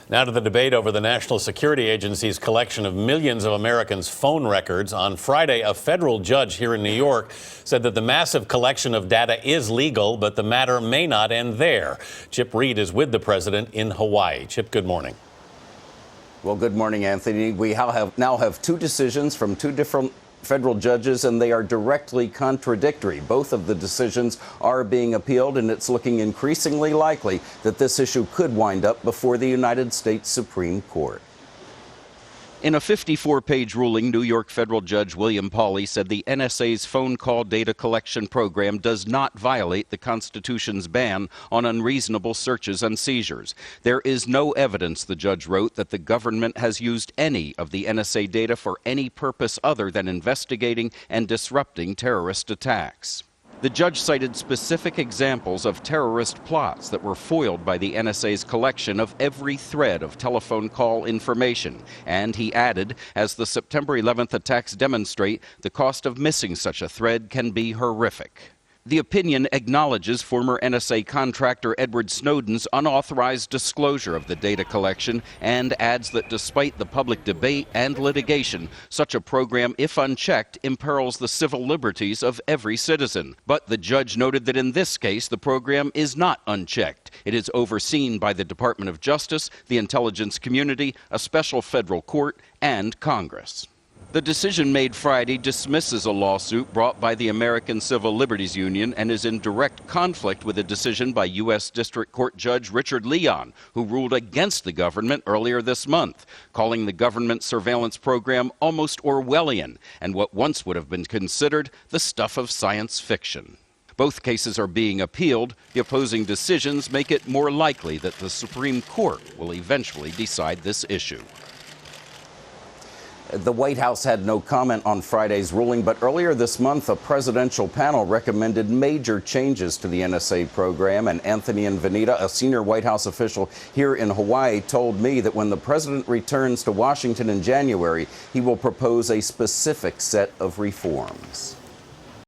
Now to the debate over the National Security Agency's collection of millions of Americans' phone records. On Friday, a federal judge here in New York said that the massive collection of data is legal, but the matter may not end there. Chip Reid is with the president in Hawaii. Chip, good morning. Well, good morning, Anthony. We now have two decisions from two different federal judges, and they are directly contradictory. Both of the decisions are being appealed, and it's looking increasingly likely that this issue could wind up before the United States Supreme Court. In a 54-page ruling, New York federal judge William Pauley said the NSA's phone call data collection program does not violate the Constitution's ban on unreasonable searches and seizures. There is no evidence, the judge wrote, that the government has used any of the NSA data for any purpose other than investigating and disrupting terrorist attacks. The judge cited specific examples of terrorist plots that were foiled by the NSA's collection of every thread of telephone call information. And he added, as the September 11th attacks demonstrate, the cost of missing such a thread can be horrific. The opinion acknowledges former NSA contractor Edward Snowden's unauthorized disclosure of the data collection and adds that despite the public debate and litigation, such a program, if unchecked, imperils the civil liberties of every citizen. But the judge noted that in this case, the program is not unchecked. It is overseen by the Department of Justice, the intelligence community, a special federal court, and Congress. The decision made Friday dismisses a lawsuit brought by the American Civil Liberties Union and is in direct conflict with a decision by U.S. District Court Judge Richard Leon, who ruled against the government earlier this month, calling the government surveillance program almost Orwellian and what once would have been considered the stuff of science fiction. Both cases are being appealed. The opposing decisions make it more likely that the Supreme Court will eventually decide this issue. The White House had no comment on Friday's ruling, but earlier this month, a presidential panel recommended major changes to the NSA program. And Anthony Vanita, a senior White House official here in Hawaii, told me that when the president returns to Washington in January, he will propose a specific set of reforms.